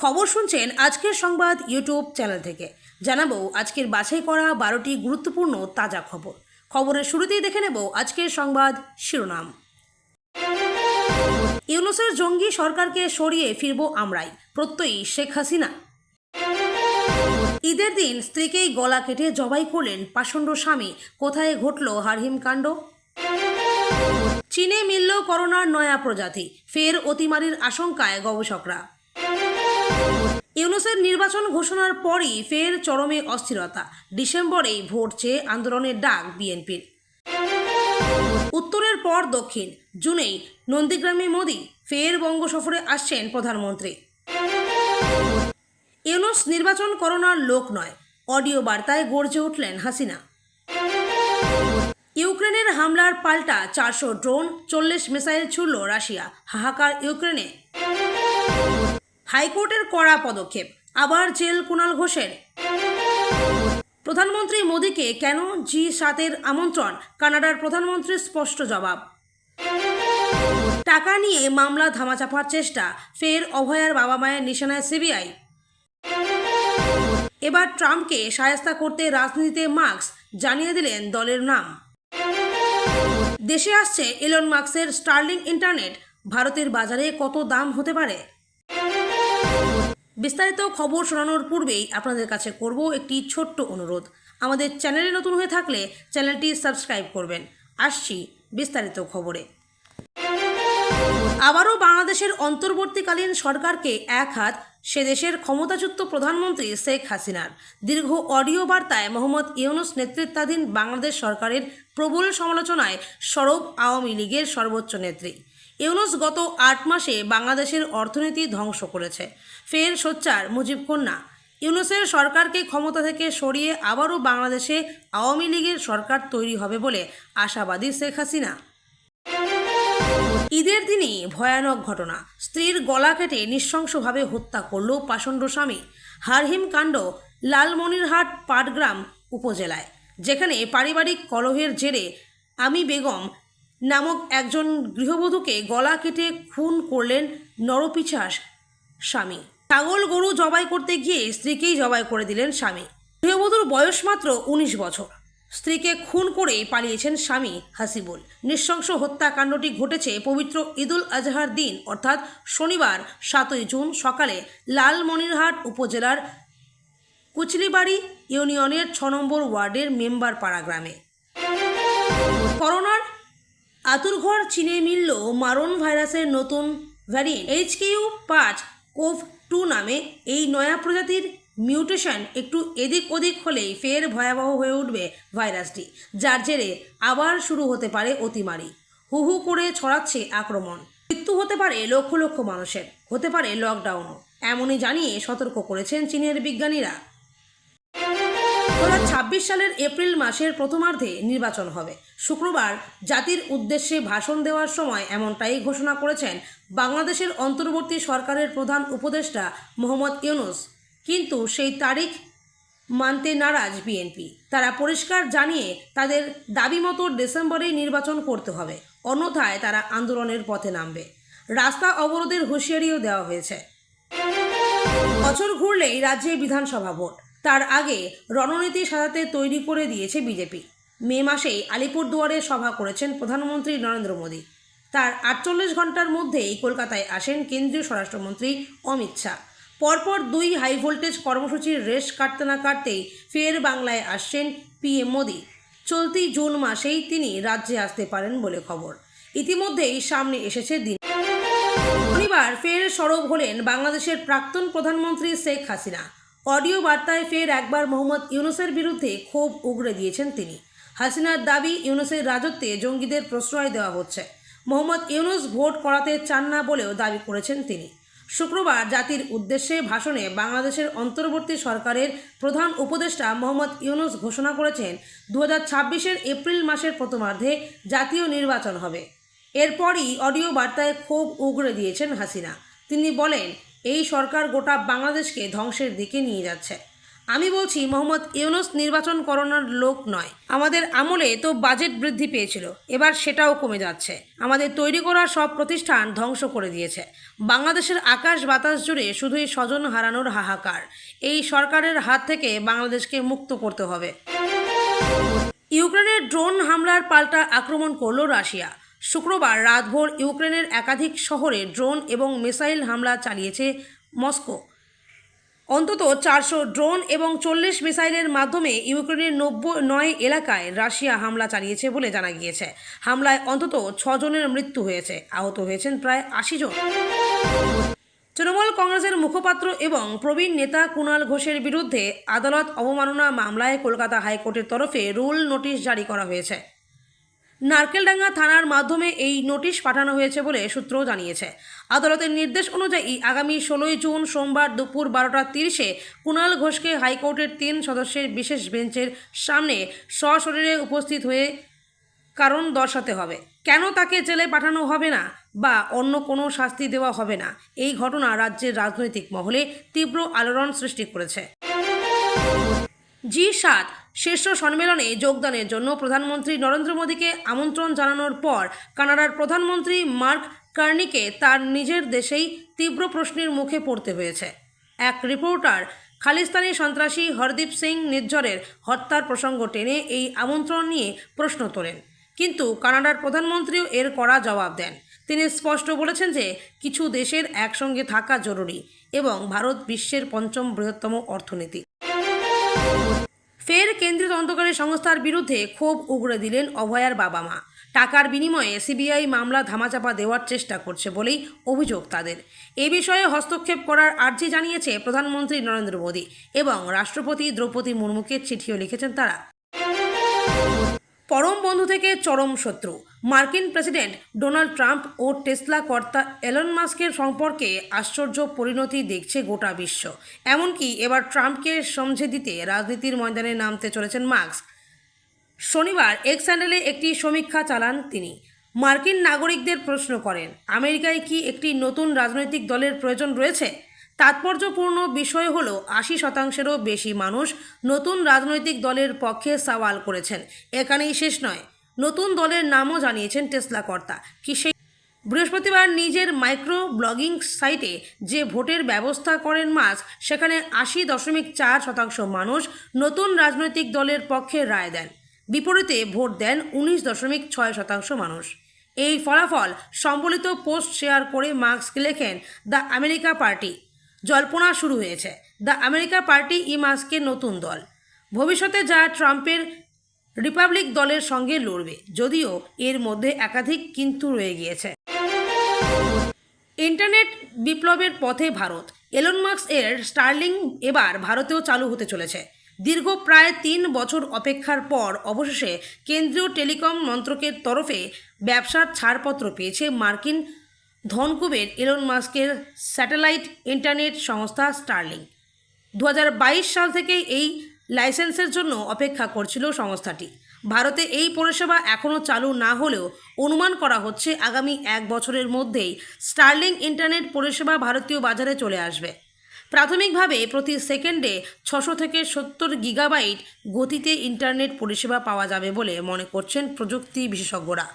খবর শুনছেন আজকের সংবাদ ইউটিউব চ্যানেল থেকে। জানাবো আজকের বাছাই করা 12টি গুরুত্বপূর্ণ তাজা খবর। খবরের শুরুতেই দেখে নেব আজকের সংবাদ শিরোনাম। ইউনূসের জঙ্গি সরকারকে সরিয়ে ফিরব আমরাই, প্রত্যয়ী শেখ হাসিনা। ঈদের দিন স্ত্রীকেই গলা কেটে জবাই করলেন পাষণ্ড স্বামী, কোথায় ঘটল হারহিম কাণ্ড? চীনে মিলল করোনার নয়া প্রজাতি, ফের অতিমারির আশঙ্কায় গবেষকরা। ইউনূসের নির্বাচন ঘোষণার পরই ফের চরমে অস্থিরতা, ডিসেম্বরেই ভোট চেয়ে আন্দোলনের ডাক বিএনপির। উত্তরের পর দক্ষিণ, জুনেই নন্দীগ্রামে মোদি, ফের বঙ্গ সফরে আসছেন প্রধানমন্ত্রী। ইউনূস নির্বাচন করোনার লোক নয়, অডিও বার্তায় গর্জে উঠলেন হাসিনা। ইউক্রেনের হামলার পাল্টা 400 ড্রোন, 40 মিসাইল ছুড়ল রাশিয়া, হাহাকার ইউক্রেনে। হাইকোর্টের কড়া পদক্ষেপ, আবার জেল কুণাল ঘোষের। প্রধানমন্ত্রী মোদিকে কেন G7-এর আমন্ত্রণ, কানাডার প্রধানমন্ত্রীর স্পষ্ট জবাব। টাকা নিয়ে মামলা ধামাচাপার চেষ্টা, ফের অভয়ার বাবা মায়ের নিশানায় সিবিআই। এবার ট্রাম্পকে শায়েস্তা করতে রাজনীতিতে মাস্ক, জানিয়ে দিলেন দলের নাম। দেশে আসছে এলন মাস্কের স্টারলিং ইন্টারনেট, ভারতের বাজারে কত দাম হতে পারে? বিস্তারিত খবর শোনানোর পূর্বেই আপনাদের কাছে করব একটি ছোট্ট অনুরোধ। আমাদের চ্যানেলে নতুন হয়ে থাকলে চ্যানেলটি সাবস্ক্রাইব করবেন। আসছি বিস্তারিত খবরে। আবারও বাংলাদেশের অন্তর্বর্তীকালীন সরকারকে এক হাত, সে দেশের ক্ষমতাচ্যুত প্রধানমন্ত্রী শেখ হাসিনার। দীর্ঘ অডিও বার্তায় মোহাম্মদ ইউনূস নেতৃত্বাধীন বাংলাদেশ সরকারের প্রবল সমালোচনায় সরব আওয়ামী লীগের সর্বোচ্চ নেত্রী। ইউনূস গত 8 মাসে বাংলাদেশের অর্থনীতি ধ্বংস করেছে, ফের সোচ্চার মুজিব কন্যা। ইউনূসের সরকারকে ক্ষমতা থেকে সরিয়ে আবারও বাংলাদেশে আওয়ামী লীগের সরকার তৈরি হবে বলে আশাবাদী শেখ হাসিনা। ঈদের দিনই ভয়ানক ঘটনা, স্ত্রীর গলা কেটে নৃশংসভাবে হত্যা করল পাষণ্ড স্বামী। হারহিম কাণ্ড লালমনিরহাট পাটগ্রাম উপজেলায়, যেখানে পারিবারিক কলহের জেরে আমি বেগম নামক একজন গৃহবধূকে গলা কেটে খুন করলেন নরপিশাচ স্বামী। ছাগল গরু জবাই করতে গিয়ে স্ত্রীকেই জবাই করে দিলেন স্বামী। গৃহবধূর বয়স মাত্র 19 বছর। স্ত্রীকে খুন করেই পালিয়েছেন স্বামী হাসিবুল। নৃশংস হত্যাকাণ্ডটি ঘটেছে পবিত্র ঈদুল আজহার দিন, অর্থাৎ শনিবার 7ই জুন সকালে লালমনিরহাট উপজেলার কুচলিবাড়ি ইউনিয়নের 6 নম্বর ওয়ার্ডের মেম্বার পাড়া গ্রামে। করোনার আতুরঘর চীনে মিলল মারণ ভাইরাসের নতুন ভ্যারিয়েন্ট HQ5CoV-2 নামে। এই নয়া প্রজাতির মিউটেশন একটু এদিক ওদিক হলেই ফের ভয়াবহ হয়ে উঠবে ভাইরাসটি, যার জেরে আবার শুরু হতে পারে অতিমারি। হু হু করে ছড়াচ্ছে আক্রমণ, মৃত্যু হতে পারে লক্ষ লক্ষ মানুষের, হতে পারে লকডাউনও, এমনই জানিয়ে সতর্ক করেছেন চীনের বিজ্ঞানীরা। 2026 সালের এপ্রিল মাসের প্রথমার্ধে নির্বাচন হবে। শুক্রবার জাতির উদ্দেশ্যে ভাষণ দেওয়ার সময় এমনটাই ঘোষণা করেছেন বাংলাদেশের অন্তর্বর্তী সরকারের প্রধান উপদেষ্টা মোহাম্মদ ইউনূস। কিন্তু সেই তারিখ মানতে নারাজ বিএনপি। তারা পরিষ্কার জানিয়ে তাদের দাবি মতো ডিসেম্বরেই নির্বাচন করতে হবে, অন্যথায় তারা আন্দোলনের পথে নামবে। রাস্তা অবরোধের হুঁশিয়ারিও দেওয়া হয়েছে। বছর ঘুরলেই রাজ্যে বিধানসভা ভোট, তার আগে রণনীতি সাজাতে তৈরি করে দিয়েছে বিজেপি। মে মাসেই আলিপুরদুয়ারে সভা করেছেন প্রধানমন্ত্রী নরেন্দ্র মোদী। তার 48 ঘন্টার মধ্যেই কলকাতায় আসেন কেন্দ্রীয় স্বরাষ্ট্রমন্ত্রী অমিত শাহ। পরপর 2 হাই ভোল্টেজ কর্মসূচির রেশ কাটতে না কাটতেই ফের বাংলায় আসছেন পিএম মোদী। চলতি জুন মাসেই তিনি রাজ্যে আসতে পারেন বলে খবর। ইতিমধ্যেই সামনে এসেছে দিন। শনিবার ফের সরব হলেন বাংলাদেশের প্রাক্তন প্রধানমন্ত্রী শেখ হাসিনা। অডিও বার্তায় ফের একবার মোহাম্মদ ইউনূসের বিরুদ্ধে ক্ষোভ উগরে দিয়েছেন তিনি। হাসিনার দাবি, ইউনূসের রাজত্বে জঙ্গিদের প্রশ্রয় দেওয়া হচ্ছে। মোহাম্মদ ইউনূস ভোট করাতে চান না বলেও দাবি করেছেন তিনি। শুক্রবার জাতির উদ্দেশ্যে ভাষণে বাংলাদেশের অন্তর্বর্তী সরকারের প্রধান উপদেষ্টা মোহাম্মদ ইউনূস ঘোষণা করেছেন 2026-এর এপ্রিল মাসের প্রথমার্ধে জাতীয় নির্বাচন হবে। এরপরই অডিও বার্তায় ক্ষোভ উগরে দিয়েছেন হাসিনা। তিনি বলেন, এই সরকার গোটা বাংলাদেশকে ধ্বংসের দিকে নিয়ে যাচ্ছে। আমি বলছি মোহাম্মদ ইউনূস নির্বাচন করানোর লোক নয়। আমাদের আমলে তো বাজেট বৃদ্ধি পেয়েছিল, এবার সেটাও কমে যাচ্ছে। আমাদের তৈরি করা সব প্রতিষ্ঠান ধ্বংস করে দিয়েছে। বাংলাদেশের আকাশ বাতাস জুড়ে শুধুই স্বজন হারানোর হাহাকার। এই সরকারের হাত থেকে বাংলাদেশকে মুক্ত করতে হবে। ইউক্রেনের ড্রোন হামলার পাল্টা আক্রমণ করল রাশিয়া। শুক্রবার রাতভর ইউক্রেনের একাধিক শহরে ড্রোন এবং মিসাইল হামলা চালিয়েছে মস্কো। অন্তত 400 ড্রোন এবং 40 মিসাইলের মাধ্যমে ইউক্রেনের 99 এলাকায় রাশিয়া হামলা চালিয়েছে বলে জানা গিয়েছে। হামলায় অন্তত 6 জনের মৃত্যু হয়েছে, আহত হয়েছেন প্রায় 80 জন। তৃণমূল কংগ্রেসের মুখপাত্র এবং প্রবীণ নেতা কুণাল ঘোষের বিরুদ্ধে আদালত অবমাননা মামলায় কলকাতা হাইকোর্টের তরফে রুল নোটিশ জারি করা হয়েছে। নারকেলডাঙ্গা থানার মাধ্যমে এই নোটিশ পাঠানো হয়েছে বলে সূত্র জানিয়েছে। আদালতের নির্দেশ অনুযায়ী আগামী 16 জুন সোমবার দুপুর 12:30 কুণাল ঘোষকে হাইকোর্টের 3 সদস্যের বিশেষ বেঞ্চের সামনে সশরীরে উপস্থিত হয়ে কারণ দর্শাতে হবে। কেন তাকে জেলে পাঠানো হবে না বা অন্য কোনো শাস্তি দেওয়া হবে না, এই ঘটনা রাজ্যের রাজনৈতিক মহলে তীব্র আলোড়ন সৃষ্টি করেছে। G7 শীর্ষ সম্মেলনে যোগদানের জন্য প্রধানমন্ত্রী নরেন্দ্র মোদীকে আমন্ত্রণ জানানোর পর কানাডার প্রধানমন্ত্রী মার্ক কার্নিকে তার নিজের দেশেই তীব্র প্রশ্নের মুখে পড়তে হয়েছে। এক রিপোর্টার খালিস্তানি সন্ত্রাসী হরদীপ সিং নিজ্জরের হত্যার প্রসঙ্গ টেনে এই আমন্ত্রণ নিয়ে প্রশ্ন তোলেন, কিন্তু কানাডার প্রধানমন্ত্রীও এর কড়া জবাব দেন। তিনি স্পষ্ট বলেছেন যে কিছু দেশের একসঙ্গে থাকা জরুরি এবং ভারত বিশ্বের 5ম বৃহত্তম অর্থনীতি। ফের কেন্দ্রীয় তদন্তকারী সংস্থার বিরুদ্ধে ক্ষোভ উগরে দিলেন অভয়ার বাবা মা। টাকার বিনিময়ে সিবিআই মামলা ধামাচাপা দেওয়ার চেষ্টা করছে বলেই অভিযোগ তাদের। এ বিষয়ে হস্তক্ষেপ করার আর্জি জানিয়েছে প্রধানমন্ত্রী নরেন্দ্র মোদী এবং রাষ্ট্রপতি দ্রৌপদী মুর্মুকে চিঠিও লিখেছেন তারা। পরম বন্ধু থেকে চরম শত্রু। মার্কিন প্রেসিডেন্ট ডোনাল্ড ট্রাম্প ও টেসলা কর্তা এলন মাস্কের সম্পর্কে আশ্চর্য পরিণতি দেখছে গোটা বিশ্ব। এমনকি এবার ট্রাম্পকে সমঝে দিতে রাজনীতির ময়দানে নামতে চলেছেন মাস্ক। শনিবার এক্স হ্যান্ডেলে একটি সমীক্ষা চালান তিনি। মার্কিন নাগরিকদের প্রশ্ন করেন, আমেরিকায় কি একটি নতুন রাজনৈতিক দলের প্রয়োজন রয়েছে? তাৎপর্যপূর্ণ বিষয় হলো 80%-এরও বেশি মানুষ নতুন রাজনৈতিক দলের পক্ষে সওয়াল করেছেন। এখানেই শেষ নয়, নতুন দলের নামও জানিয়েছেন টেসলা কর্তা। কি সেই বৃহস্পতিবার নিজের মাইক্রো ব্লগিং সাইটে যে ভোটের ব্যবস্থা করেন মাস্ক, সেখানে 80.4% মানুষ নতুন রাজনৈতিক দলের পক্ষে রায় দেন। বিপরীতে ভোট দেন 19.6% মানুষ। এই ফলাফল সম্বলিত পোস্ট শেয়ার করে মাস্ক লেখেন, দ্য আমেরিকা পার্টি জল্পনা শুরু হয়েছে। দ্য আমেরিকা পার্টি মাস্কের নতুন দল, ভবিষ্যতে যা ট্রাম্পের রিপাবলিক দলের সঙ্গে লড়বে, যদিও এর মধ্যে একাধিক কিন্তু রয়ে গিয়েছে। ইন্টারনেট বিপ্লবের পথে ভারত। এলন মাস্ক এর স্টারলিং এবার ভারতেও চালু হতে চলেছে। দীর্ঘ প্রায় 3 বছর অপেক্ষার পর অবশেষে কেন্দ্রীয় টেলিকম মন্ত্রকের তরফে ব্যবসার ছাড়পত্র পেয়েছে মার্কিন ধনকুবের এলন মাস্কের স্যাটেলাইট ইন্টারনেট সংস্থা স্টারলিং। 2022 সাল থেকে এই লাইসেন্সের জন্য অপেক্ষা করছিল সংস্থাটি। ভারতে এই পরিষেবা এখনও চালু না হলেও অনুমান করা হচ্ছে আগামী 1 বছরের মধ্যেই স্টারলিং ইন্টারনেট পরিষেবা ভারতীয় বাজারে চলে আসবে। প্রাথমিকভাবে প্রতি সেকেন্ডে 600 থেকে 70 গিগাবাইট গতিতে ইন্টারনেট পরিষেবা পাওয়া যাবে বলে মনে করছেন প্রযুক্তি বিশেষজ্ঞরা।